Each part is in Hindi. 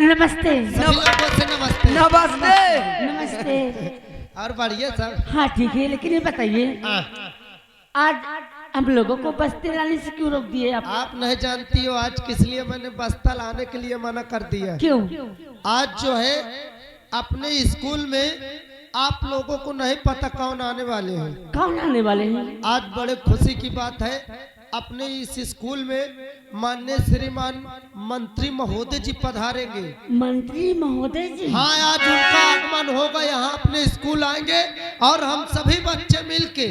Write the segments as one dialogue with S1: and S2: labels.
S1: नमस्ते।
S2: सभी लोगों से नमस्ते।
S3: नमस्ते।
S1: नमस्ते।
S2: और बढ़िया सर।
S1: हाँ ठीक है, लेकिन ये बताइए आज हम लोगों को बस्ती लाने से क्यों रोक दिए आप?
S2: आप नहीं जानती हो आज किस लिए मैंने बस्ता लाने के लिए मना कर दिया?
S1: क्यों?
S2: आज जो है अपने स्कूल में आप लोगों को नहीं पता कौन आने वाले हैं।
S1: कौन आने वाले हैं?
S2: आज बड़े खुशी की बात है, अपने इस स्कूल में माननीय श्रीमान मंत्री महोदय जी पधारेंगे।
S1: मंत्री महोदय जी?
S2: हाँ, आज उनका आगमन होगा, यहाँ अपने स्कूल आएंगे और हम सभी बच्चे मिलके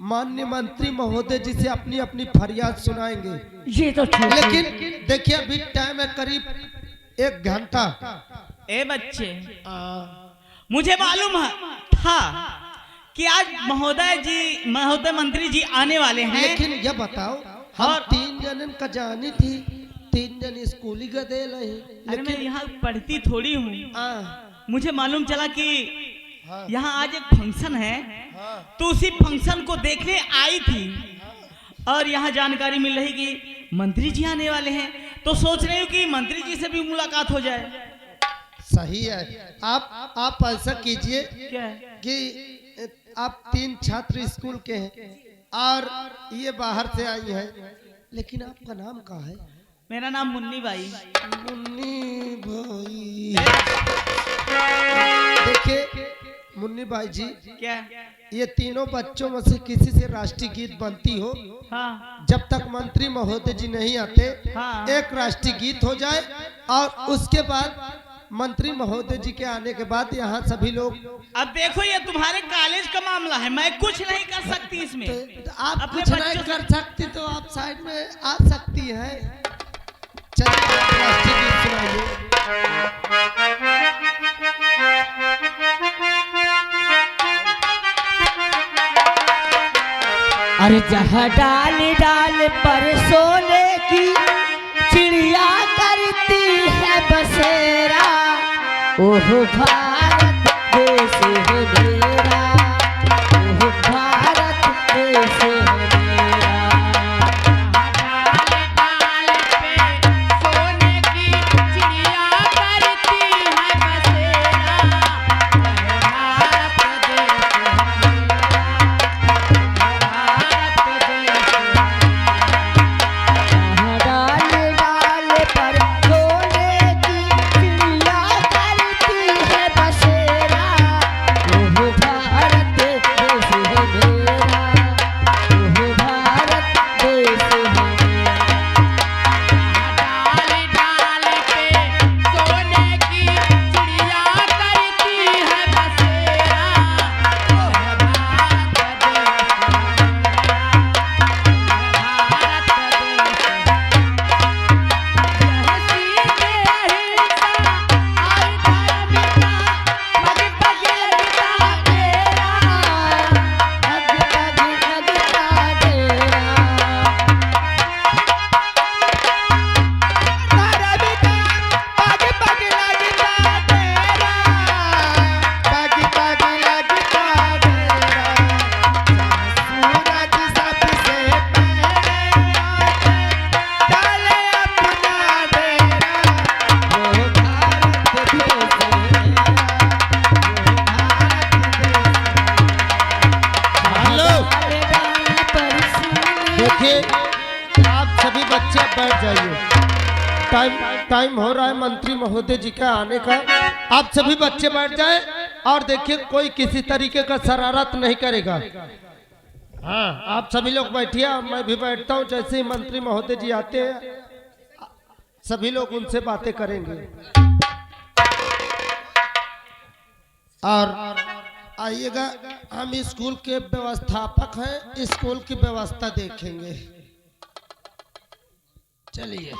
S2: माननीय मंत्री महोदय जी से अपनी अपनी फरियाद सुनाएंगे।
S1: ये तो ठीक है।
S2: लेकिन देखिए अभी टाइम है करीब 1 घंटा।
S3: ए बच्चे, मुझे मालूम था कि आज महोदय मंत्री जी आने वाले हैं।
S2: लेकिन ये बताओ, हम
S3: और
S2: 3 जनन का जानी थी, 3 जन स्कूली गए नहीं।
S3: अरे मैं यहाँ पढ़ती थोड़ी हूँ, मुझे मालूम चला कि यहाँ आज एक फंक्शन है, तो उसी फंक्शन को देखने आई थी और यहाँ जानकारी मिल रही कि मंत्री जी आने वाले हैं, तो सोच रही हूँ कि मंत्री जी से भी मुलाकात हो जाए।
S2: सही है। आप ऐसा कीजिए कि आप 3 छात्र स्कूल के हैं और ये बाहर से आई हैं, लेकिन आपका नाम क्या है?
S3: मेरा नाम मुन्नी बाई।
S2: मुन्नी भाई। देखिए मुन्नी भाई जी,
S3: क्या
S2: ये तीनों बच्चों में से किसी से राष्ट्रीय गीत बनती हो।
S3: हाँ,
S2: जब तक मंत्री महोदय जी नहीं आते,
S3: हाँ।
S2: एक राष्ट्रीय गीत हो जाए और उसके बाद मंत्री महोदय जी के आने के बाद यहाँ सभी लोग।
S3: अब देखो ये तुम्हारे कॉलेज का मामला है, मैं कुछ नहीं कर सकती इसमें।
S2: तो आप
S3: अपने
S2: कुछ नहीं
S3: बच्चों
S2: कर सकती तो आप साइड में आ सकती हैं। चलिए राष्ट्रीय गीत सुनाइए।
S1: अरे जहाँ डाल डाल पर सोने की चिड़िया करती है बसेरा, ओह भारत देश है मेरा, ओह भारत देश है मेरा।
S4: डाल पे सोने की चिड़िया करती है बसेरा, भारत देश है
S1: डाल डाल पर सोने की चिड़िया करती है बसेरा, ओह भारत देश है मेरा, ओह भारत देश है मेरा।
S4: डाल डाल पे सोने की चिड़िया करती है बसेरा, भारत
S2: देखिए आप सभी बच्चे बैठ जाइए, टाइम हो रहा है मंत्री महोदय जी का आने का। आप सभी बच्चे बैठ जाए और देखिए कोई किसी तरीके का शरारत नहीं करेगा। हाँ, आप सभी लोग बैठिए और मैं भी बैठता हूँ। जैसे ही मंत्री महोदय जी आते हैं सभी लोग उनसे बातें करेंगे। और आइएगा, हम स्कूल के व्यवस्थापक हैं, स्कूल की व्यवस्था देखेंगे। चलिए।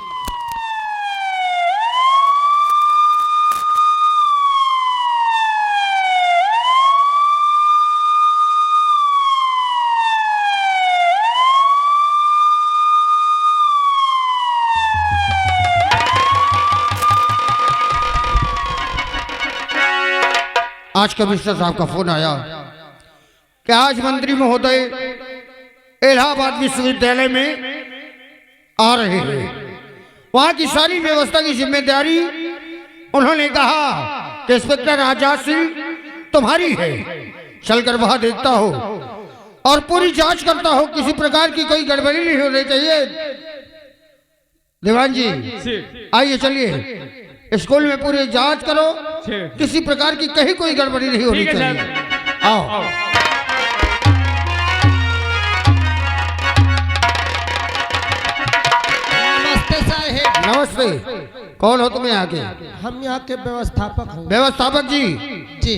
S5: आज कमिश्नर साहब का फोन आया कि आज मंत्री महोदय इलाहाबाद विश्वविद्यालय में आ रहे हैं। वहां की सारी व्यवस्था की जिम्मेदारी उन्होंने कहा कि इंस्पेक्टर आजाद सिंह तुम्हारी है, चलकर वहां देखता हो और पूरी जांच करता हो, किसी प्रकार की कोई गड़बड़ी नहीं होनी चाहिए। दीवान जी आइए, चलिए स्कूल में पूरी जांच करो, किसी प्रकार की कहीं कोई गड़बड़ी नहीं होनी चाहिए। आओ।
S2: नमस्ते साहेब।
S5: नमस्ते, कौन हो तुम यहाँ के?
S2: हम यहाँ के व्यवस्थापक हैं।
S5: व्यवस्थापक जी,
S2: जी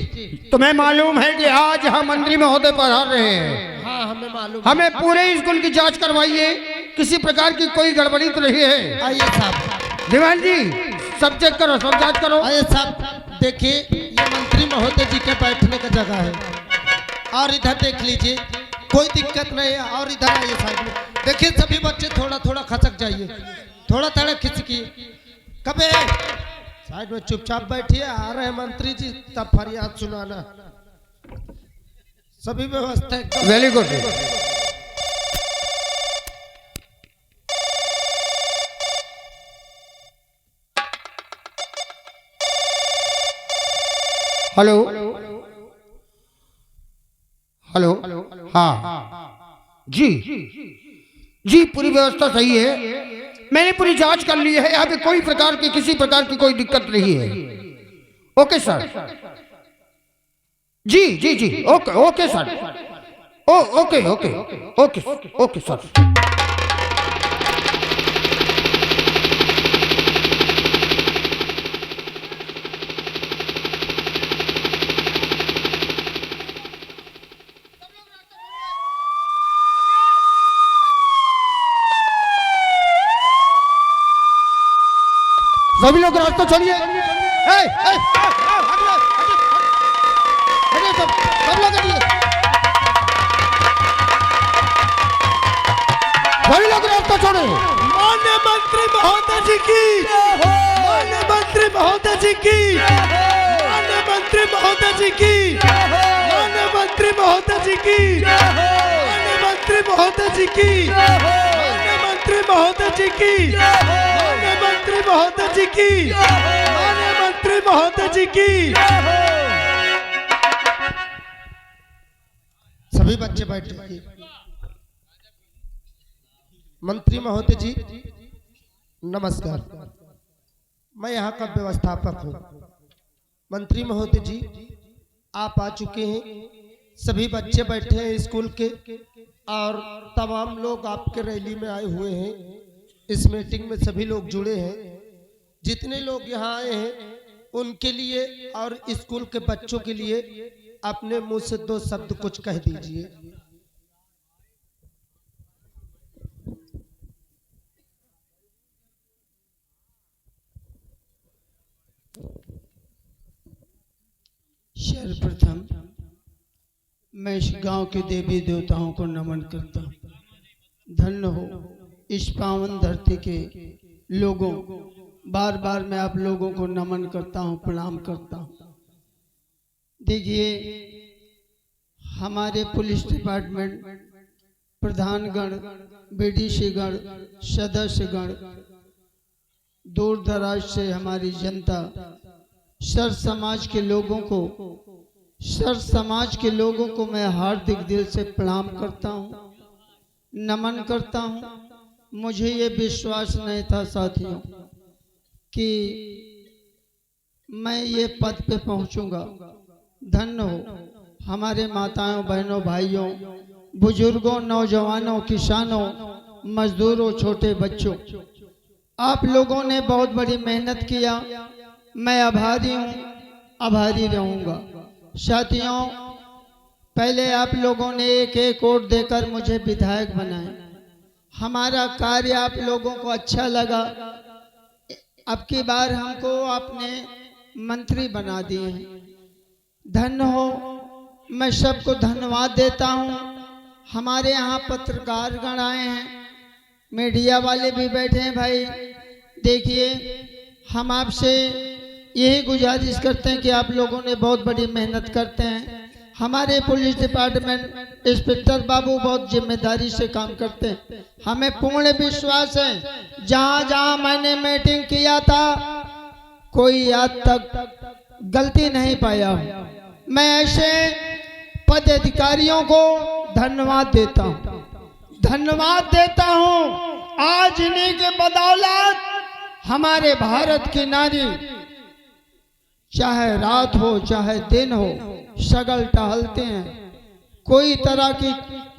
S5: तुम्हें मालूम है कि आज यहाँ मंत्री महोदय पधार रहे हैं।
S2: हाँ, हमें मालूम।
S5: हमें पूरे स्कूल की जांच करवाइए, किसी प्रकार की कोई गड़बड़ी तो नहीं है।
S2: आइए साहब।
S5: दीवान जी सब चेक करो, सब जांच करो।
S2: आइए साहब, देखिए ये मंत्री महोदय जी के बैठने का जगह है, और इधर देख लीजिए, कोई दिक्कत नहीं है। और इधर आइए साइड में, देखिए सभी बच्चे थोड़ा थोड़ा खसक जाइए, थोड़ा थोड़ा खिसकिए। कबे साइड में चुपचाप बैठिए, आ रहे हैं मंत्री जी, तब फरियाद सुनाना। सभी व्यवस्था एकदम।
S5: Very good. हेलो हेलो, हाँ जी जी, पूरी व्यवस्था सही है, मैंने पूरी जांच कर ली है, यहाँ पे कोई प्रकार की किसी प्रकार की कोई दिक्कत नहीं है। Okay sir. जी जी जी, okay okay sir. Oh okay okay okay okay sir. सभी लोग रास्ता छोड़िए। सब लोग हटिए, सभी लोग रास्ता छोड़े।
S2: माननीय मंत्री महोदय जी की, माननीय मंत्री महोदय जी की, माननीय मंत्री महोदय जी की, माननीय मंत्री महोदय जी की, माननीय मंत्री महोदय जी की, माननीय मंत्री महोदय जी की, माननीय मंत्री महोदय जी की, माननीय मंत्री महोदय जी की। सभी बच्चे बैठ जाइए। मंत्री महोदय जी नमस्कार, मैं यहाँ का व्यवस्थापक हूँ। मंत्री महोदय जी आप आ चुके हैं, सभी बच्चे बैठे हैं स्कूल के, और तमाम लोग आपके रैली में आए हुए हैं। इस मीटिंग में सभी लोग जुड़े हैं। जितने लोग यहाँ आए हैं उनके लिए और स्कूल के बच्चों के लिए अपने मुंह से दो शब्द कुछ कह दीजिए।
S6: सर्वप्रथम मैं इस गांव के देवी देवताओं को नमन करता हूँ। धन्य हो इस पावन धरती के लोगों, बार बार मैं आप लोगों को नमन करता हूँ, प्रणाम करता हूँ। देखिए हमारे पुलिस डिपार्टमेंट, प्रधानगण, बीडीसीगण, सदस्यगण, दूर दराज से हमारी जनता, सर समाज के लोगों को मैं हार्दिक दिल से प्रणाम करता हूँ, नमन करता हूँ। मुझे ये विश्वास नहीं था साथियों कि मैं ये पद पे पहुँचूंगा। धन्य हो हमारे माताओं, बहनों, भाइयों, बुजुर्गों, नौजवानों, किसानों, मजदूरों, छोटे बच्चों, आप लोगों ने बहुत बड़ी मेहनत किया। मैं आभारी हूँ, आभारी रहूँगा। साथियों पहले आप लोगों ने एक वोट देकर मुझे विधायक बनाया, हमारा कार्य आप लोगों को अच्छा लगा। अब की बार हमको आपने मंत्री बना दिए हैं। धन्य हो, मैं सबको धन्यवाद देता हूँ। हमारे यहाँ पत्रकारगण आए हैं, मीडिया वाले भी बैठे हैं। भाई देखिए हम आपसे यही गुजारिश करते हैं कि आप लोगों ने बहुत बड़ी मेहनत करते हैं। हमारे पुलिस डिपार्टमेंट इंस्पेक्टर बाबू बहुत जिम्मेदारी से काम करते हैं। हमें पूर्ण विश्वास है, जहाँ जहाँ मैंने मीटिंग किया था कोई आज तक गलती नहीं पाया हूँ। मैं ऐसे पद अधिकारियों को धन्यवाद देता हूँ, धन्यवाद देता हूँ। आज इन्हीं के बदौलत हमारे भारत की नारी चाहे रात हो चाहे दिन हो सगल टहलते हैं, कोई तरह की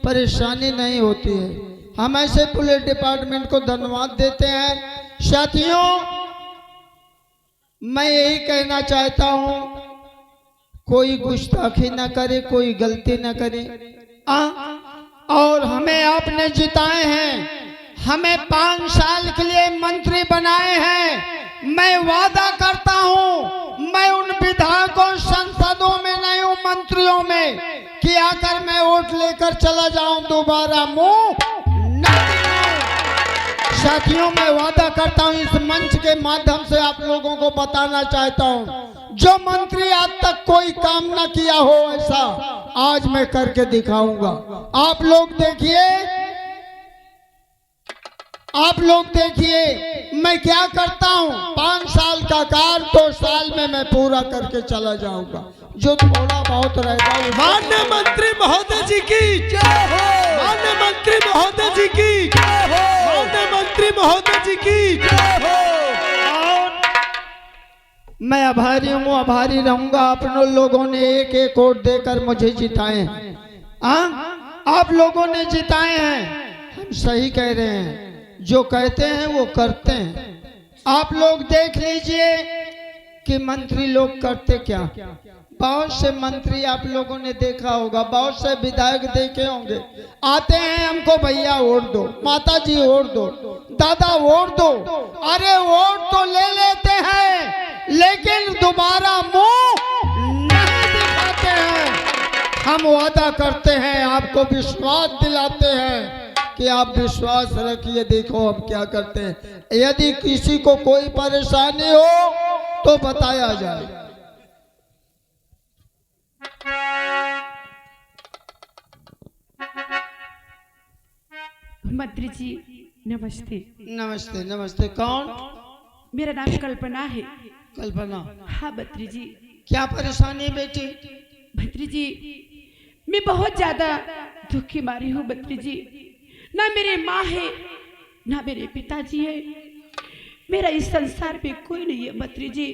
S6: परेशानी नहीं होती है। हम ऐसे पुलिस डिपार्टमेंट को धन्यवाद देते हैं। साथियों, मैं यही कहना चाहता हूँ, कोई गुस्ताखी न करे, कोई गलती न करे। और हमें आपने जिताए हैं, हमें 5 साल के लिए मंत्री बनाए हैं। मैं वादा करता हूँ, मैं उन विधायकों संसदों में नहीं हूँ, मंत्रियों में कि आकर मैं वोट लेकर चला जाऊं, दोबारा मुंह नहीं। साथियों, मैं वादा करता हूं, इस मंच के माध्यम से आप लोगों को बताना चाहता हूं, जो मंत्री आज तक कोई काम ना किया हो ऐसा आज मैं करके दिखाऊंगा। आप लोग देखिए, आप लोग देखिए मैं क्या करता हूं। 5 साल का कार्य 2 साल में मैं पूरा करके चला जाऊंगा। जो थोड़ा बहुत रहेगा वो
S2: माननीय मंत्री महोदय जी की जय हो, माननीय मंत्री महोदय जी की जय हो, माननीय मंत्री महोदय जी की जय हो।
S6: मैं आभारी हूँ, आभारी रहूंगा। आप लोगों ने एक वोट देकर मुझे जिताए हैं। आप लोगों ने जिताए हैं। हम सही कह रहे हैं, जो कहते हैं वो करते हैं। आप लोग देख लीजिए कि मंत्री लोग करते क्या। बहुत से मंत्री आप लोगों ने देखा होगा, बहुत से विधायक देखे होंगे, आते हैं हमको भैया वोट दो, माता जी वोट दो, दादा वोट दो। अरे वोट तो ले लेते हैं लेकिन दोबारा मुंह नहीं दिखाते हैं। हम वादा करते हैं, आपको विश्वास दिलाते हैं कि आप विश्वास रखिए। देखो हम क्या करते हैं, यदि किसी को कोई परेशानी हो तो बताया जाए।
S1: मंत्री जी नमस्ते।
S6: नमस्ते नमस्ते। कौन?
S1: मेरा नाम कल्पना है।
S6: कल्पना?
S1: हाँ मंत्री जी।
S6: क्या परेशानी है बेटी?
S1: मंत्री जी, मैं बहुत ज्यादा दुख की मारी हूँ मंत्री जी। ना मेरी माँ है, ना मेरे पिताजी है, मेरा इस संसार में कोई नहीं है मंत्री जी।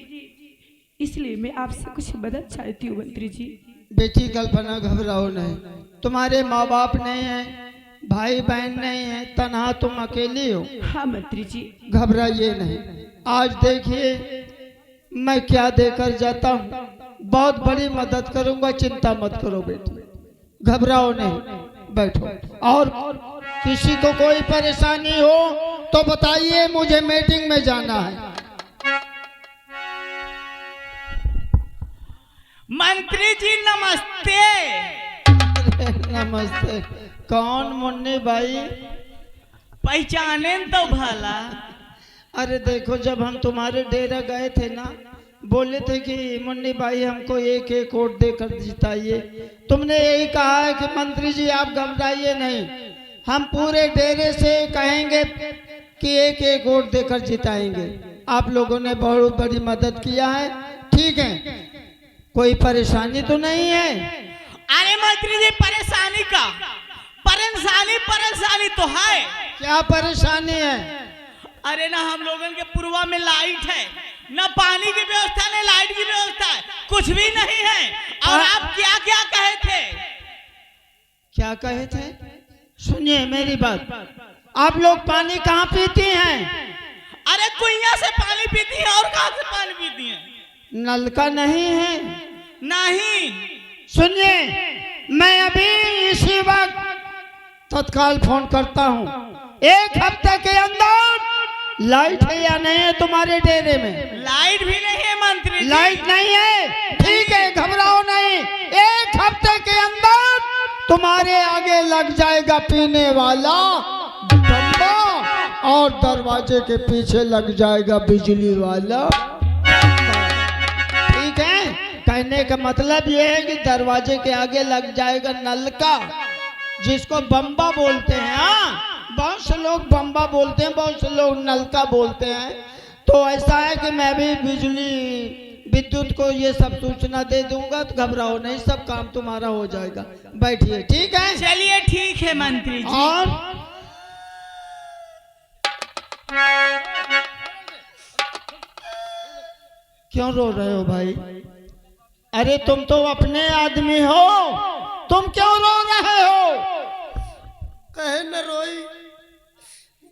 S1: इसलिए मैं आपसे कुछ मदद चाहती हूँ मंत्री जी।
S6: बेटी कल्पना, घबराओ नहीं। तुम्हारे माँ बाप नहीं है, भाई बहन नहीं है, तन्हा तुम अकेली हो।
S1: हाँ मंत्री जी।
S6: घबराइए नहीं। आज देखिए मैं क्या देकर जाता हूँ, बहुत बड़ी मदद करूंगा, चिंता मत करो बेटी, घबराओ नहीं, बैठो। और किसी को कोई परेशानी हो तो बताइए, मुझे मीटिंग में जाना है।
S3: मंत्री जी नमस्ते।
S6: नमस्ते। कौन? मुन्नी भाई?
S3: पहचाने तो भला।
S6: अरे देखो, जब हम तुम्हारे डेरा गए थे ना, बोले थे कि मुन्नी भाई हमको एक वोट देकर जिताइए। तुमने यही कहा है कि मंत्री जी आप घबराइए नहीं, हम पूरे डेरे से कहेंगे कि एक वोट देकर जिताएंगे। आप लोगों ने बहुत बड़ी मदद किया है, ठीक है, कोई परेशानी तो नहीं है?
S3: अरे मंत्री जी, परेशानी का परेशानी तो है।
S6: क्या परेशानी है?
S3: अरे ना हम लोगों के पूर्वा में लाइट है, ना पानी की व्यवस्था, ना लाइट की व्यवस्था है, कुछ भी नहीं है। और आप क्या क्या कहे थे?
S6: क्या कहे थे? सुनिए मेरी बात, आप लोग पानी कहाँ पीती हैं?
S3: अरे कुइया से पानी पीती है, और कहाँ से पानी पीती है?
S6: नलका नहीं है?
S3: नहीं।
S6: सुनिए, मैं अभी इसी वक्त तत्काल फोन करता हूँ। 1 हफ्ते के अंदर लाइट है या नहीं है तुम्हारे डेरे में?
S3: लाइट भी नहीं है मंत्री जी।
S6: लाइट नहीं है, ठीक है, घबराओ नहीं। 1 हफ्ते के अंदर तुम्हारे आगे लग जाएगा पीने वाला बम्बा, और दरवाजे के पीछे लग जाएगा बिजली वाला। ठीक है, कहने का मतलब ये है कि दरवाजे के आगे लग जाएगा नलका, जिसको बम्बा बोलते हैं। हाँ, बहुत से लोग बम्बा बोलते हैं, बहुत से लोग नलका बोलते हैं। तो ऐसा है कि मैं भी बिजली विद्युत को ये सब सूचना दे दूंगा, तो घबराओ नहीं, सब काम तुम्हारा हो जाएगा। बैठिए, ठीक है।
S3: चलिए ठीक है मंत्री जी।
S6: और क्यों रो रहे हो भाई? अरे तुम तो अपने आदमी हो, तुम क्यों रो रहे हो?
S2: कहे न रोई,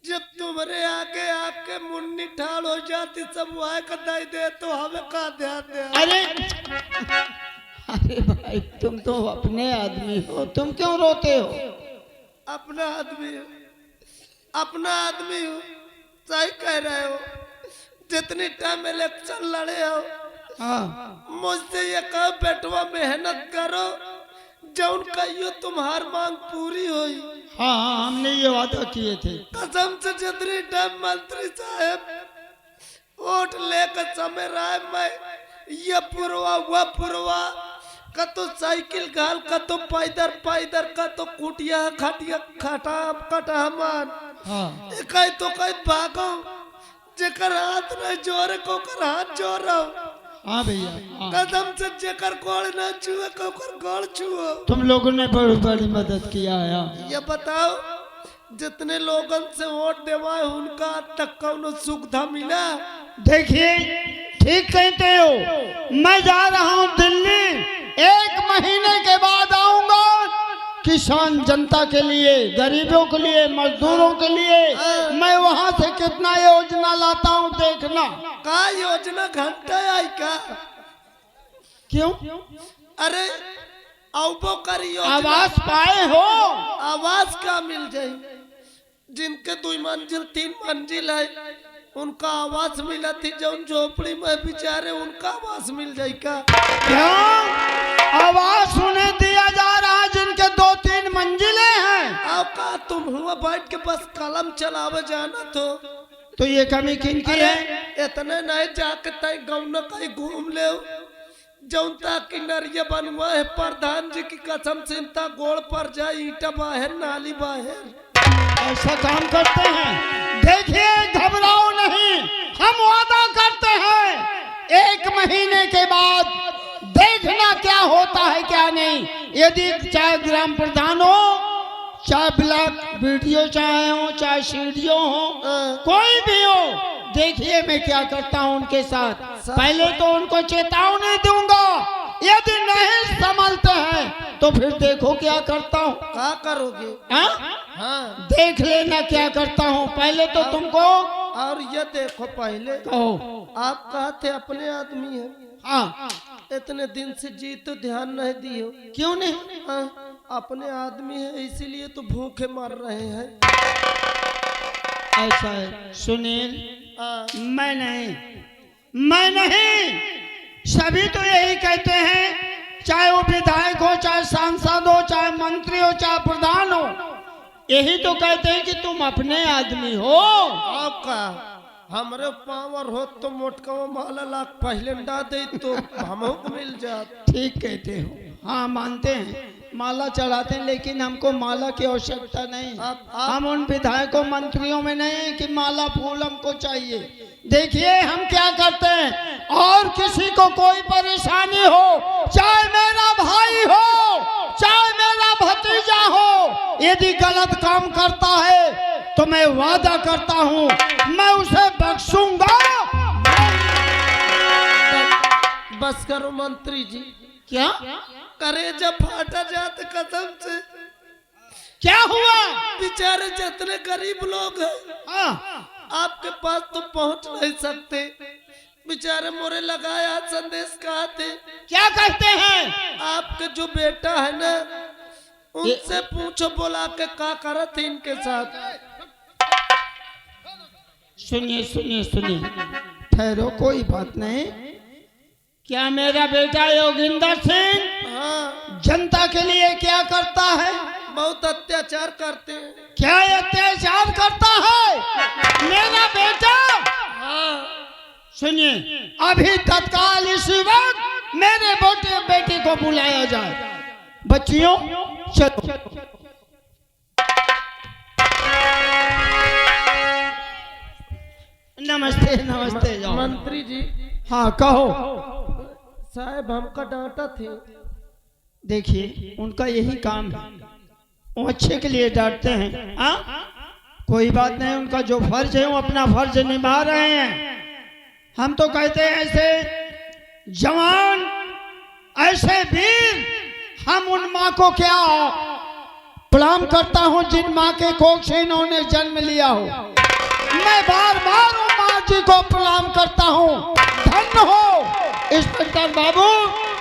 S2: जब तुम्हारे आगे आपके मुन्नी ठाल हो जाती सब वाय कदाई दे तो हमें का ध्यान दे।
S6: अरे अरे भाई, तुम तो अपने आदमी हो, तुम क्यों रोते हो?
S2: अपना आदमी हो, अपना आदमी हो, सही कह रहे हो। जितनी टाइम इलेक्शन लड़े हो,
S6: हाँ,
S2: मुझसे ये कहो बेटवा मेहनत करो, जौन कहियो तुम्हार मांग पूरी हुई।
S6: हाँ हाँ, हमने ये वादा किए थे।
S2: कसम से जितनी टाइम मंत्री साहब वोट लेकर समय रहा मैं ये पुरवा वह पुरवा, का तो साइकिल घाल, का तो पैदर पैदर, का तो कुटिया खटिया खटा कटा मान,
S6: हाँ
S2: कहीं तो कहीं भागो, जेकर हाथ न जोरे को कर हाथ जोरो।
S6: हाँ भैया, हाँ।
S2: कदम से जेकर गोड़ न छुए को कर गोड़ छुओ।
S6: तुम लोगों ने बड़ी बड़ी मदद किया है।
S2: ये बताओ, जितने लोगन से वोट देवाए उनका आज तक कौनो सुविधा मिला?
S6: देखिए, ठीक कहते हो। मैं जा रहा हूँ दिल्ली, 1 महीने के बाद आऊंगा। किसान जनता के लिए, गरीबों के लिए, मजदूरों के लिए मैं वहाँ से कितना योजना लाता हूँ, देखना।
S2: का योजना घंटा आई का?
S6: क्यों?
S2: अरे औबो करी योजना।
S6: आवास पाए हो?
S2: आवास का मिल जाये, जिनके 2 मंजिल 3 मंजिल है उनका आवास मिला थी, जो झोपड़ी में बेचारे उनका आवास मिल जाये का?
S6: क्यों? आवास उन्हें दिया जा रहा है जिनके 2-3 मंजिलें हैं।
S2: आओ का तुम हुआ बैठ के बस कलम चलावे जाना तो
S6: ये कमी किनकी है?
S2: इतने नहीं जाके तय गौन कहीं घूम ले, जौन ताकि नरिया बनवा है प्रधान जी की कसम से इनता गोड़ पर जाए, ईटा बाहर नाली बाहर।
S6: ऐसा काम करते हैं। देखिए, घबराओ नहीं, हम वादा करते हैं 1 महीने के बाद देखना क्या होता है क्या नहीं। यदि चाहे ग्राम प्रधान हो, चाहे ब्लॉक वीडियो चाहे हो, चाहे सीडीओ हो, कोई भी हो, देखिए मैं क्या करता हूँ उनके साथ। पहले तो उनको चेतावनी दूंगा, यदि नहीं संभलते हैं तो फिर देखो क्या करता हूँ।
S2: क्या करोगे?
S6: हाँ, देख लेना क्या करता हूँ। पहले तो तुमको
S2: और ये देखो, पहले
S6: कहो,
S2: आप कहा थे अपने आदमी है,
S6: हाँ,
S2: इतने दिन से जी तो ध्यान नहीं दियो।
S6: क्यों नहीं?
S2: अपने आदमी है इसीलिए तो भूखे मर रहे हैं।
S6: ऐसा है सुनील, मैं नहीं, सभी तो यही कहते हैं, चाहे वो विधायक हो, चाहे सांसद हो, चाहे मंत्री हो, चाहे प्रधान हो, यही तो कहते हैं कि तुम अपने आदमी हो।
S2: आपका हमारे पावर हो तो मोटका माला लाख पहले डा दे तो हमको मिल जात।
S6: ठीक कहते हो, हाँ मानते हैं, माला चढ़ाते हैं, लेकिन हमको माला की आवश्यकता नहीं। हम उन विधायकों मंत्रियों में नहीं कि माला फूल हमको चाहिए। देखिए हम क्या करते हैं, और किसी को कोई परेशानी हो, चाहे मेरा भाई हो, चाहे मेरा भतीजा हो, यदि गलत काम करता है तो मैं वादा करता हूँ मैं उसे बख्शूंगा।
S2: बस करो मंत्री जी।
S6: क्या
S2: करे जब फाटा जाते कसम से।
S6: क्या हुआ?
S2: बेचारे जितने गरीब लोग हैं,
S6: हाँ,
S2: आपके पास तो पहुंच नहीं सकते। बेचारे मोरे लगाया संदेश कहा थे,
S6: क्या कहते हैं?
S2: आपके जो बेटा है ना, उनसे पूछो बुला के क्या करा थे इनके साथ।
S6: सुनिए सुनिए सुनिए, ठहरो, कोई बात नहीं। क्या मेरा बेटा योगिंदर सिंह जनता के लिए क्या करता है?
S2: बहुत अत्याचार करते हैं।
S6: क्या अत्याचार करता है मेरा बेटा? सुनिए, अभी तत्काल इसी वक्त मेरे बेटे को बुलाया जाए। बच्चियों चलो। नमस्ते नमस्ते जाओ।
S2: मंत्री जी
S6: हाँ कहो।
S2: साहब हमका डांटा थे।
S6: देखिए उनका यही काम है, वो अच्छे के लिए डांटते हैं। हाँ कोई बात नहीं, उनका जो फर्ज है वो अपना फर्ज निभा रहे हैं। हम तो कहते हैं ऐसे जवान ऐसे वीर, हम उन माँ को क्या प्रणाम करता हूँ जिन माँ के कोख से इन्होंने जन्म लिया हो। मैं बार बार उन माँ जी को प्रणाम करता हूँ। धन्य हो इंस्पेक्टर बाबू,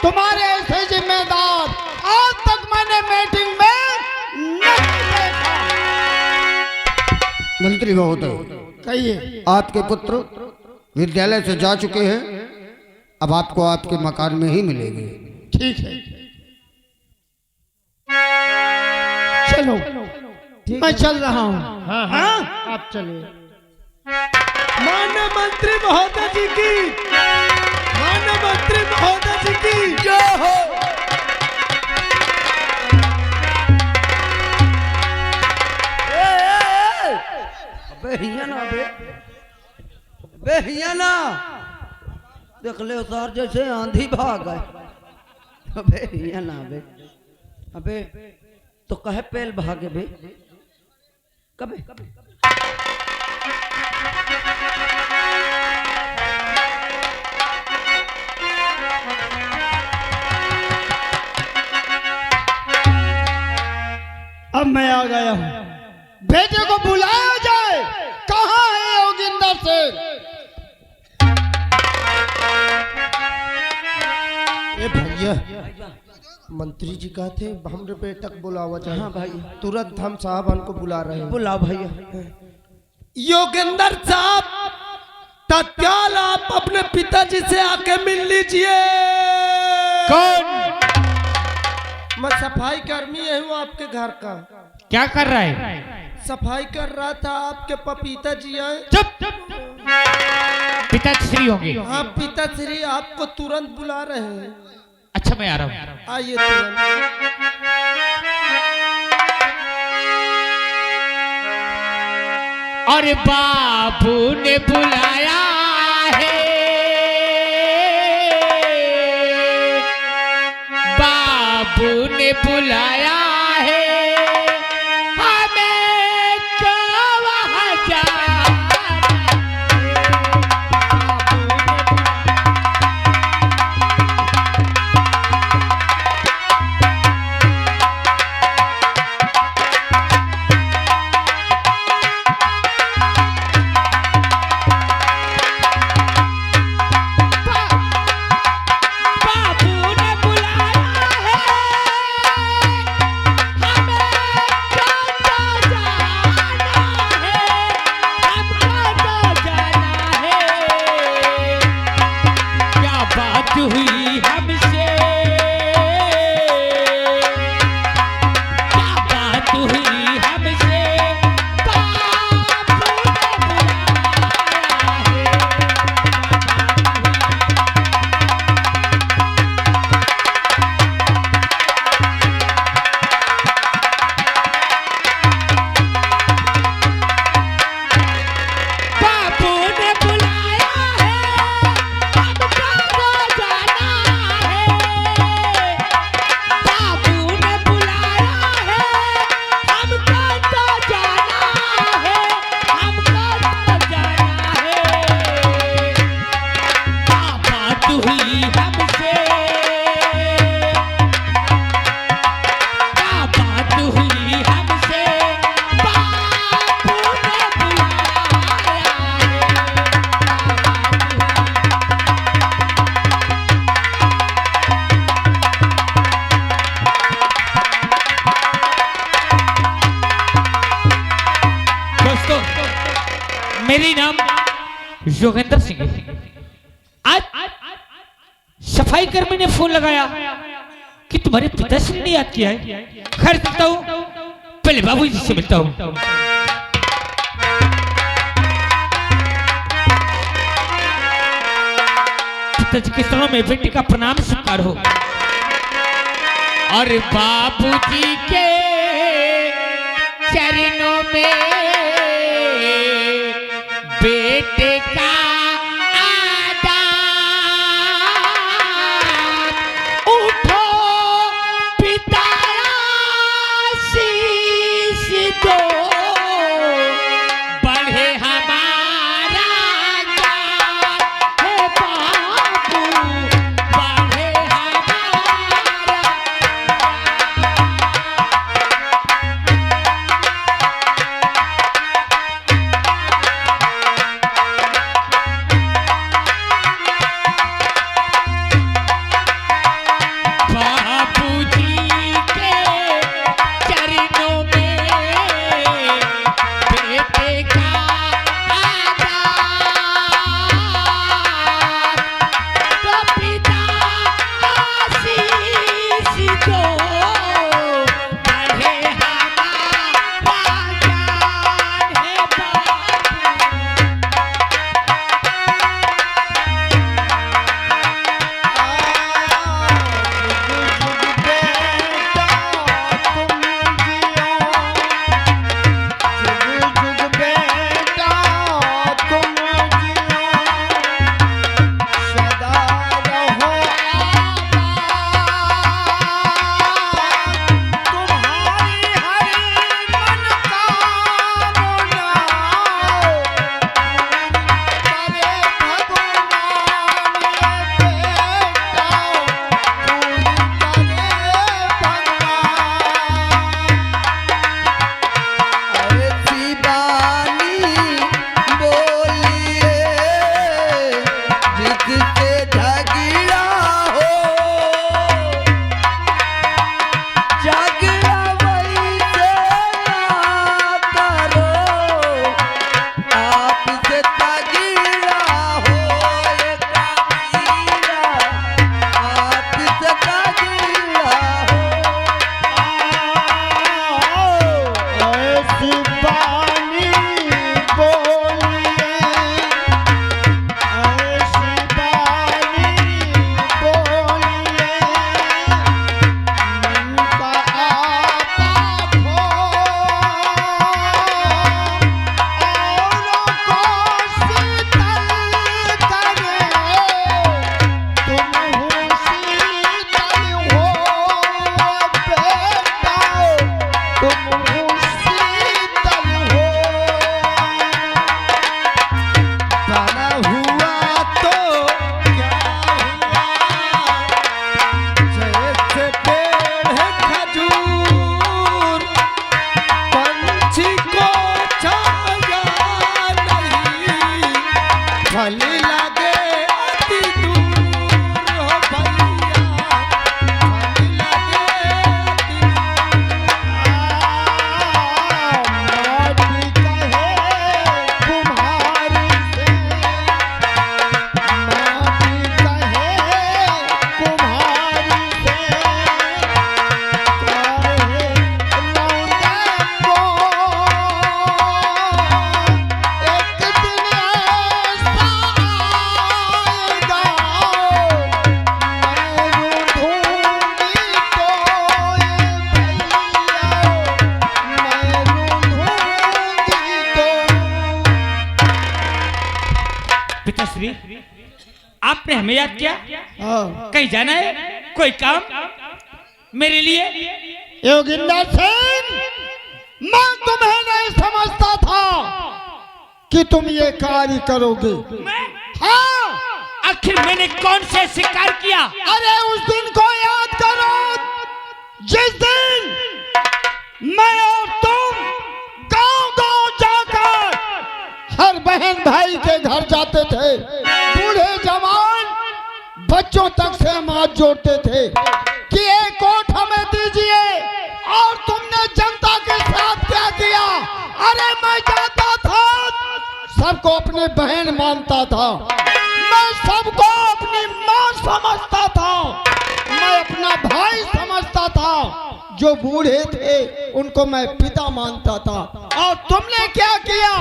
S6: तुम्हारे ऐसे जिम्मेदार आज तक मैंने मीटिंग में नहीं देखा।
S5: मंत्री महोदय,
S6: कहिए।
S5: आपके पुत्र विद्यालय से जा चुके हैं, अब आपको आपके मकान में ही मिलेंगे।
S6: ठीक है चलो मैं चल रहा हूँ।
S2: हाँ
S6: हाँ?
S2: आप चलिए। माननीय मंत्री महोदय जी की, माननीय मंत्री महोदय जी की जय हो।
S7: अबे हिया ना बे हिया ना देख ले उतार जैसे आंधी भाग गए। अबे हिया ना अबे तो कहे पेल भागे बे कबे
S6: अब मैं आ गया हूँ। बेटे को बुलाया जाए। कहाँ है योगिंदर से?
S2: ए भैया, मंत्री जी कहते हमरे बेटक बुलावा चाहिए।
S7: हाँ भाई
S2: तुरंत हम साहब को बुला रहे हैं।
S7: बुलाओ भैया।
S2: योगेंद्र साहब, तत्काल आप अपने पिताजी से आके मिल लीजिए।
S8: कौन?
S2: मैं सफाई कर्मी हूँ आपके घर का।
S8: क्या कर रहा है?
S2: सफाई कर रहा था। आपके पपीता जी आए।
S8: चुप। पिताश्री होंगे।
S2: हाँ पिताश्री आपको तुरंत बुला रहे हैं।
S8: अच्छा मैं आ रहा हूँ।
S2: आइए तुरंत।
S8: और बाबू ने बुलाया है, बाबू ने बुलाया है, हमें क्यों वहाँ जाना? मेरी नाम योगेंद्र सिंह है। आज सफाई कर्मी ने फोन लगाया कि तुम्हारे पिताश्री ने याद किया है। खैर चलता हूँ, पहले बाबूजी से मिलता हूँ। पिताजी के चरणों में बेटी का प्रणाम स्वीकार हो। और बाबूजी के चरणों में बेटे का
S2: भली लागे अति दूर हो भलिया, भली लागे अति
S6: माटी कहे कुम्हारी से, माटी कहे कुम्हारी से, कहे लौंडे को एक दिन ऐसा आएगा, मैं रूठूंगी तो ये भैया, मैं रूठूंगी तो।
S8: पिताश्री, आपने हमें याद किया?
S6: हाँ,
S8: कहीं जाना है? कोई काम मेरे लिए?
S6: योगिंदर सिंह, मैं तुम्हें नहीं समझता था कि तुम ये कार्य करोगे।
S8: मैं?
S6: हाँ,
S8: आखिर मैंने कौन से शिकार किया?
S6: अरे उस दिन को याद करो जिस दिन मैं और तुम गांव-गांव जाकर हर बहन भाई के घर जाते थे, बूढ़े जवान बच्चों तक से हम हाथ जोड़ते थे कि एक वोट हमें दीजिए, और तुमने जनता के साथ क्या किया? अरे मैं जाता था, सबको अपनी बहन मानता था, मैं सबको अपनी माँ समझता था, मैं अपना भाई समझता था, जो बूढ़े थे उनको मैं पिता मानता था। और तुमने क्या किया?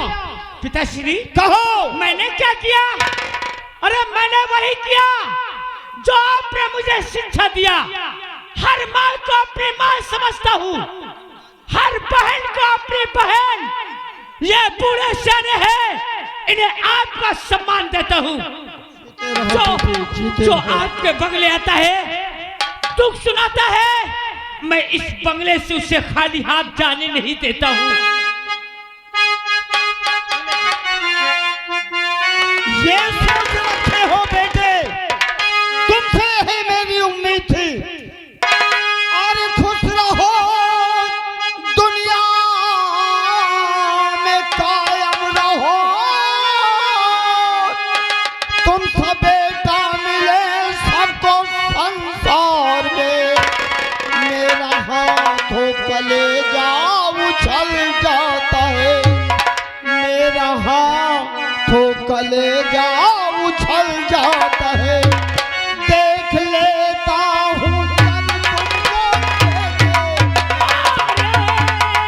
S8: पिताश्री,
S6: कहो।
S8: मैंने क्या किया? अरे मैंने वही किया जो आपने मुझे शिक्षा दिया। हर माँ को अपनी माँ समझता हूँ, हर बहन को अपनी बहन। ये बूढ़े सियाने हैं, इन्हें आपका सम्मान देता हूँ। जो आपके बंगले आता है, दुख सुनाता है, मैं इस बंगले से उसे खाली हाथ जाने नहीं देता हूँ।
S6: ये सोच रखे हो बेटे, तुमसे ही मेरी उम्मीद थी। अरे खुश रहो, दुनिया में कायम रहो, तुम सब बेटा मिले सबको संसार में, मेरा हाथों कलेजा उछल जाता है, मेरा हाथों कलेजा उछल जाता है, देख लेता हूँ जब तुमको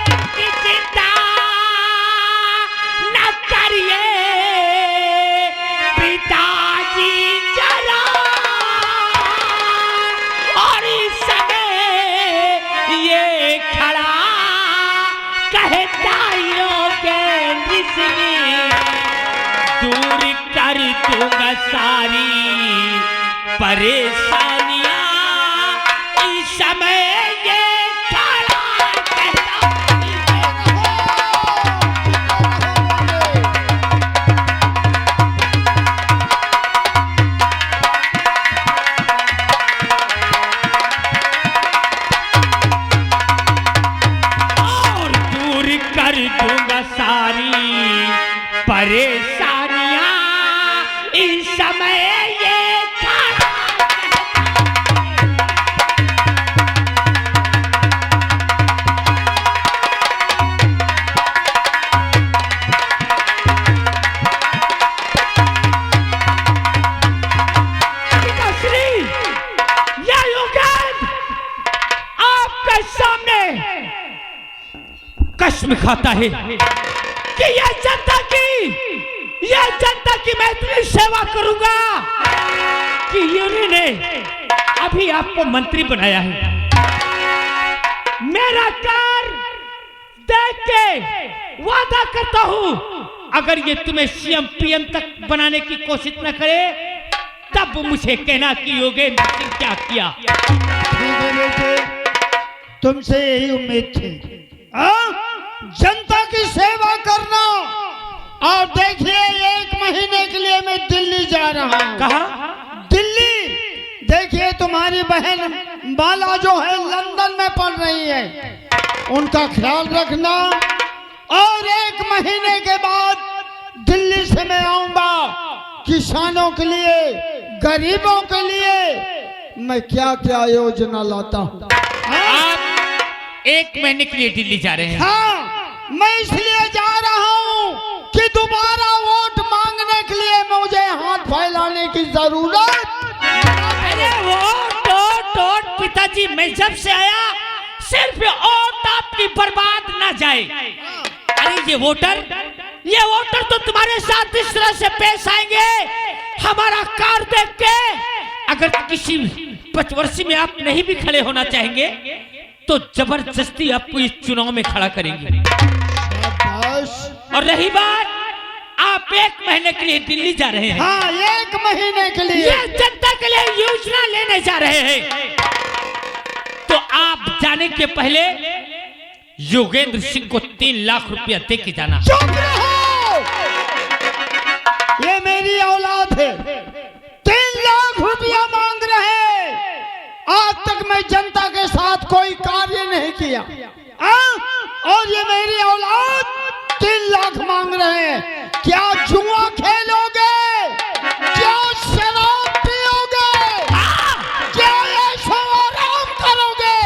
S6: देखे।
S8: चिंता न करिए पिताजी जरा, और इस समय ये खड़ा कहता के रिश्ते दूर कर दूंगा सारी परेशानियां, इस समय ये खड़ा कहता और दूर कर दूंगा सारी परेशानियां, इस समय ये खड़ा पिताश्री, यह युगेंद्र आपके सामने कसम खाता है कि यह जनता की मैं इतनी सेवा करूंगा कि इन्होंने अभी आपको मंत्री बनाया है। मेरा कार्य देख के वादा करता हूं, अगर ये तुम्हें सीएम पीएम तक बनाने की कोशिश न करे, तब मुझे कहना कि योगेंद्र सिंह क्या किया।
S6: ठीक है बेटे, तुमसे यही उम्मीद थी। जनता की सेवा करना। और देखिए, 1 महीने के लिए मैं दिल्ली जा रहा हूँ।
S8: कहा?
S6: दिल्ली। देखिए, तुम्हारी बहन बाला जो है लंदन में पढ़ रही है, उनका ख्याल रखना। और 1 महीने के बाद दिल्ली से मैं आऊंगा किसानों के लिए, गरीबों के लिए मैं क्या क्या योजना लाता हूँ।
S8: आप 1 महीने के लिए दिल्ली जा रहे हैं।
S6: हाँ, मैं इसलिए जा रहा हूँ कि दोबारा वोट मांगने के लिए मुझे हाथ फैलाने की जरूरत।
S8: अरे वोट पिताजी, मैं जब से आया सिर्फ वोट आपकी बर्बाद ना जाए। अरे ये वोटर तो तुम्हारे साथ इस तरह से पेश आएंगे, हमारा कार देख के अगर किसी 5 वर्ष में आप नहीं भी खड़े होना चाहेंगे तो जबरदस्ती आपको इस चुनाव में खड़ा करेंगे। और रही बात, आप 1 महीने के लिए दिल्ली जा रहे हैं।
S6: हाँ, 1 महीने के लिए
S8: ये जनता के लिए योजना लेने जा रहे हैं। तो आप जाने के पहले योगेंद्र सिंह को 3 लाख रुपया दे के जाना।
S6: चुप रहो, ये मेरी औलाद है। 3 लाख रुपया मांग रहे हैं। आज तक मैं जनता के साथ कोई कार्य नहीं किया, और ये मेरी औलाद 3 लाख मांग रहे हैं। क्या जुआ खेलोगे? क्या शराब पियोगे? क्या ऐशो आराम करोगे?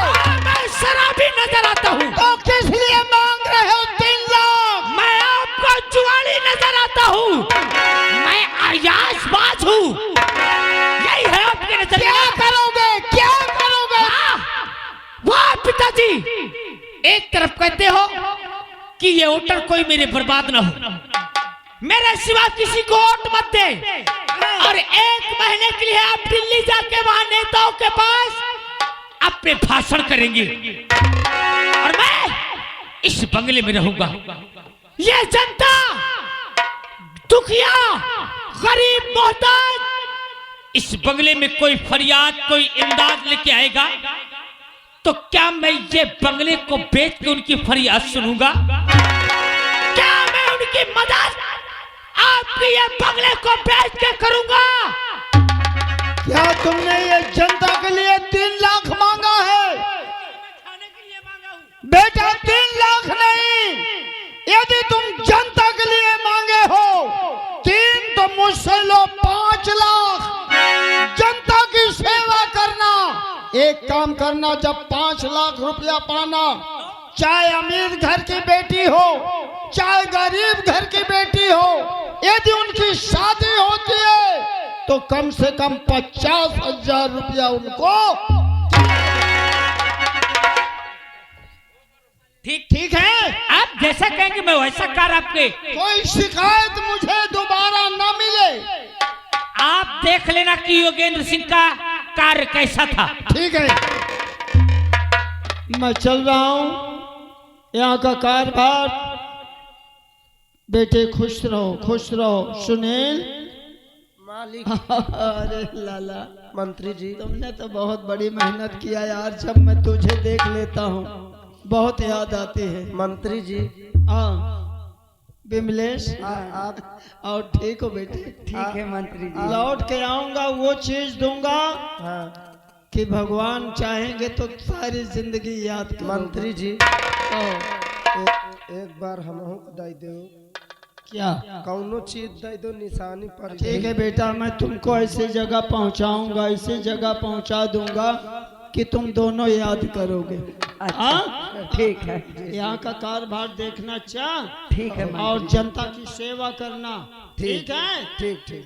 S8: मैं शराबी नजर आता हूँ।
S6: तो किस लिए मांग रहे हो 3 लाख?
S8: मैं आपको जुआरी नजर आता हूँ। मैं अयाशबाज हूँ। यही है आपके नजर।
S6: क्या करोगे? क्या करोगे?
S8: वाह पिताजी, एक तरफ कहते हो कि ये वोटर कोई मेरे बर्बाद ना हो, मेरे सिवा किसी को वोट मत दे, और 1 महीने के लिए आप दिल्ली जाके वहां नेताओं के पास अपने भाषण करेंगे और मैं इस बंगले में रहूंगा। ये जनता, दुखिया, गरीब, मोहताज, इस बंगले में कोई फरियाद, कोई इमदाद लेके आएगा तो क्या मैं ये बंगले को बेच के उनकी फरियाद सुनूंगा? क्या मैं उनकी मदद आपके ये बंगले को बेच के करूंगा?
S6: क्या तुमने ये जनता के लिए 3 लाख मांगा है? बेटा 3 लाख नहीं, यदि तुम जनता के लिए मांगे हो 3 तो मुझसे लो 5 लाख। जनता की सेवा करना। एक काम करना, जब 5 लाख रुपया पाना, चाहे अमीर घर की बेटी हो चाहे गरीब घर की बेटी हो, यदि उनकी शादी होती है तो कम से कम 50,000 रुपया उनको। ठीक है,
S8: आप जैसा कहेंगे मैं वैसा कार आपके।
S6: कोई शिकायत मुझे दोबारा न मिले।
S8: आप देख लेना कि योगेंद्र सिंह का कार्य कैसा था।
S6: ठीक है, मैं चल रहा हूँ। यहाँ का कारभार, बेटे खुश रहो। सुनील
S2: मालिक।
S6: अरे लाला,
S2: मंत्री जी,
S6: तुमने तो बहुत बड़ी मेहनत किया यार। जब मैं तुझे देख लेता हूँ बहुत याद आती है।
S2: मंत्री जी।
S6: हाँ विमलेश,
S2: आप
S6: और ठीक हो बेटे?
S7: ठीक है मंत्री जी।
S6: लौट के आऊंगा, वो चीज दूंगा
S2: हाँ
S6: कि भगवान चाहेंगे तो सारी जिंदगी याद करोगे।
S2: मंत्री जी, एक बार हमहू दे दो।
S6: क्या?
S2: कौनो चीज दे दो, निशानी पर।
S6: ठीक है बेटा, मैं तुमको ऐसी जगह पहुंचाऊंगा, ऐसी जगह पहुंचा दूंगा कि तुम दोनों याद करोगे।
S7: अच्छा, ठीक है।
S6: यहाँ का कारभार देखना चाह,
S7: ठीक है
S6: और जनता की सेवा करना। ठीक है?
S2: ठीक ठीक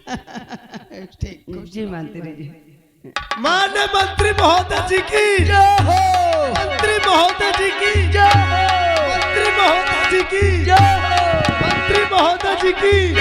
S6: ठीक।
S7: जी मंत्री जी।
S2: माननीय मंत्री महोदय जी की जय हो। मंत्री महोदय जी की जय हो। मंत्री महोदय जी की जय हो। मंत्री महोदय जी की